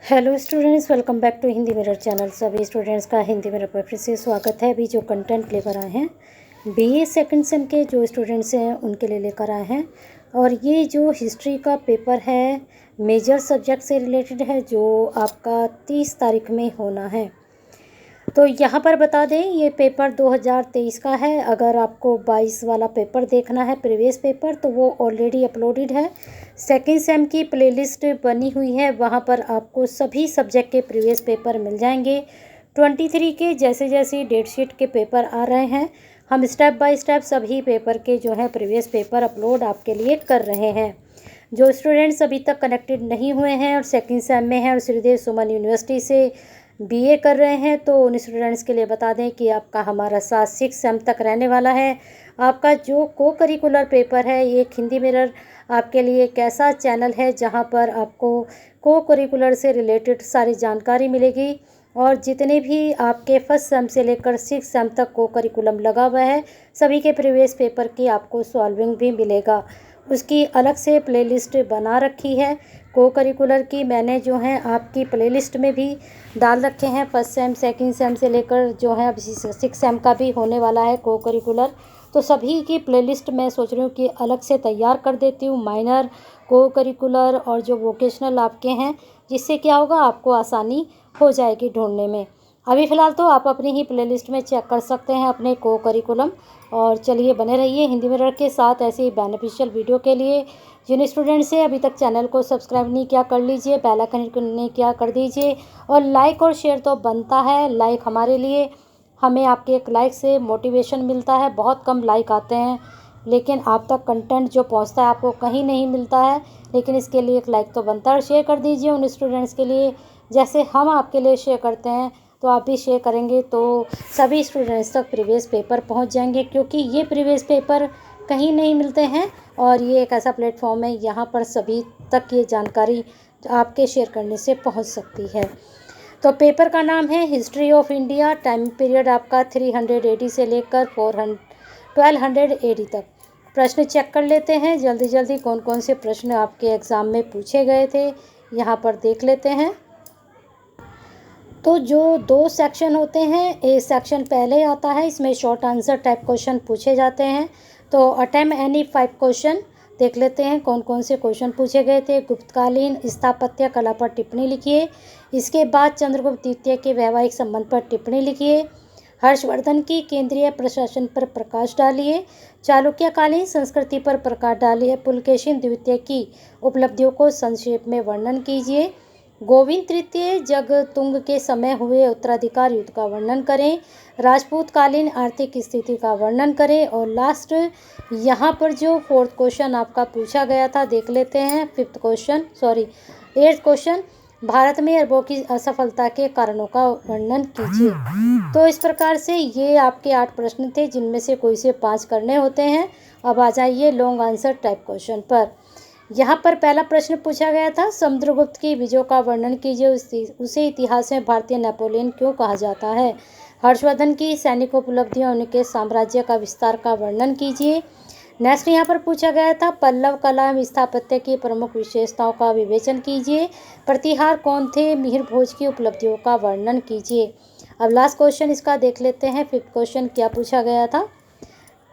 Hello students, welcome back to Hindi mirror channel. सभी students का Hindi mirror पर फिर से स्वागत है। अभी जो कंटेंट लेकर आए हैं बीए सेकंड सेम के जो स्टूडेंट्स हैं उनके लिए लेकर आए हैं। और ये जो हिस्ट्री का पेपर है मेजर सब्जेक्ट से रिलेटेड है, जो आपका 30 तारीख में होना है। तो यहाँ पर बता दें ये पेपर 2023 का है। अगर आपको 22 वाला पेपर देखना है प्रीवियस पेपर, तो वो ऑलरेडी अपलोडेड है। सेकेंड सेम की प्लेलिस्ट बनी हुई है, वहाँ पर आपको सभी सब्जेक्ट के प्रीवियस पेपर मिल जाएंगे। 23 के जैसे जैसे डेट शीट के पेपर आ रहे हैं, हम स्टेप बाय स्टेप सभी पेपर के जो है प्रीवियस पेपर अपलोड आपके लिए कर रहे हैं। जो स्टूडेंट्स अभी तक कनेक्टेड नहीं हुए हैं और सेकेंड सेम में हैं और श्रीदेव सुमन यूनिवर्सिटी से बीए कर रहे हैं, तो उन स्टूडेंट्स के लिए बता दें कि आपका हमारा साथ 6 सेम तक रहने वाला है। आपका जो को करिकुलर पेपर है, एक हिंदी मिरर आपके लिए एक ऐसा चैनल है जहां पर आपको को करिकुलर से रिलेटेड सारी जानकारी मिलेगी। और जितने भी आपके फर्स्ट सेम से लेकर 6 सेम तक को करिकुलम लगा हुआ है, सभी के प्रीवियस पेपर की आपको सॉल्विंग भी मिलेगा। उसकी अलग से प्लेलिस्ट बना रखी है को करिकुलर की। मैंने जो है आपकी प्लेलिस्ट में भी डाल रखे हैं फर्स्ट सेम सेकंड सेम से लेकर जो है अब 6 सेम का भी होने वाला है को करिकुलर। तो सभी की प्लेलिस्ट मैं सोच रही हूँ कि अलग से तैयार कर देती हूँ, माइनर, को करिकुलर और जो वोकेशनल आपके हैं, जिससे क्या होगा आपको आसानी हो जाएगी ढूंढने में। अभी फ़िलहाल तो आप अपनी ही प्लेलिस्ट में चेक कर सकते हैं अपने को करिकुलम। और चलिए बने रहिए हिंदी मिरर के साथ ऐसे ही बेनिफिशियल वीडियो के लिए। जिन स्टूडेंट्स से अभी तक चैनल को सब्सक्राइब नहीं किया कर लीजिए, बेल आइकन नहीं किया कर दीजिए। और लाइक और शेयर तो बनता है। लाइक हमारे लिए, हमें आपके एक लाइक से मोटिवेशन मिलता है। बहुत कम लाइक आते हैं, लेकिन आप तक कंटेंट जो पहुंचता है आपको कहीं नहीं मिलता है, लेकिन इसके लिए एक लाइक तो बनता है। और शेयर कर दीजिए उन स्टूडेंट्स के लिए, जैसे हम आपके लिए शेयर करते हैं तो आप भी शेयर करेंगे तो सभी स्टूडेंट्स तक प्रीवियस पेपर पहुंच जाएंगे। क्योंकि ये प्रीवियस पेपर कहीं नहीं मिलते हैं और ये एक ऐसा प्लेटफॉर्म है यहाँ पर सभी तक ये जानकारी आपके शेयर करने से पहुंच सकती है। तो पेपर का नाम है history of India. Time period आपका 300 AD से लेकर 1200 AD तक। प्रश्न चेक कर लेते हैं जल्दी जल्दी कौन कौन से प्रश्न आपके एग्ज़ाम में पूछे गए थे, यहाँ पर देख लेते हैं। तो जो 2 सेक्शन होते हैं, ए सेक्शन पहले आता है, इसमें शॉर्ट आंसर टाइप क्वेश्चन पूछे जाते हैं। तो अटेम्प्ट एनी 5 क्वेश्चन देख लेते हैं कौन कौन से क्वेश्चन पूछे गए थे। गुप्तकालीन स्थापत्य कला पर टिप्पणी लिखिए। इसके बाद चंद्रगुप्त द्वितीय के वैवाहिक संबंध पर टिप्पणी लिखिए। हर्षवर्धन की केंद्रीय प्रशासन पर प्रकाश डालिए। चालुक्यकालीन संस्कृति पर प्रकाश डालिए। पुलकेशिन द्वितीय की उपलब्धियों को संक्षेप में वर्णन कीजिए। गोविंद तृतीय जगतुंग के समय हुए उत्तराधिकार युद्ध का वर्णन करें। राजपूतकालीन आर्थिक स्थिति का वर्णन करें। और लास्ट यहाँ पर जो 4th क्वेश्चन आपका पूछा गया था देख लेते हैं। 8th क्वेश्चन, भारत में अरबों की असफलता के कारणों का वर्णन कीजिए। तो इस प्रकार से ये आपके 8 प्रश्न थे, जिनमें से कोई से 5 करने होते हैं। अब आ जाइए लॉन्ग आंसर टाइप क्वेश्चन पर। यहाँ पर पहला प्रश्न पूछा गया था, समुद्रगुप्त की विजयों का वर्णन कीजिए। उसे इतिहास में भारतीय नेपोलियन क्यों कहा जाता है। हर्षवर्धन की सैनिक उपलब्धियाँ, उनके साम्राज्य का विस्तार का वर्णन कीजिए। नेक्स्ट यहाँ पर पूछा गया था, पल्लव कला में स्थापत्य की प्रमुख विशेषताओं का विवेचन कीजिए। प्रतिहार कौन थे। मिहिर भोज की उपलब्धियों का वर्णन कीजिए। अब लास्ट क्वेश्चन इसका देख लेते हैं। 5th क्वेश्चन क्या पूछा गया था।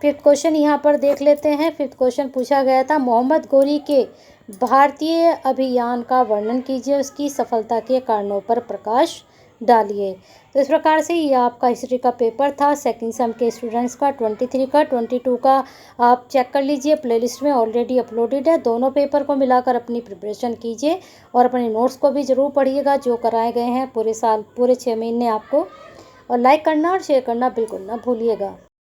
5th क्वेश्चन यहाँ पर देख लेते हैं। 5th क्वेश्चन पूछा गया था, मोहम्मद गोरी के भारतीय अभियान का वर्णन कीजिए। उसकी सफलता के कारणों पर प्रकाश डालिए। तो इस प्रकार से ये आपका हिस्ट्री का पेपर था सेकंड सेम के स्टूडेंट्स का। 23 का 22 का आप चेक कर लीजिए, प्लेलिस्ट में ऑलरेडी अपलोडेड है। दोनों पेपर को मिलाकर अपनी प्रिपरेशन कीजिए और अपने नोट्स को भी ज़रूर पढ़िएगा जो कराए गए हैं पूरे साल, पूरे 6 महीने आपको। और लाइक करना और शेयर करना बिल्कुल ना भूलिएगा।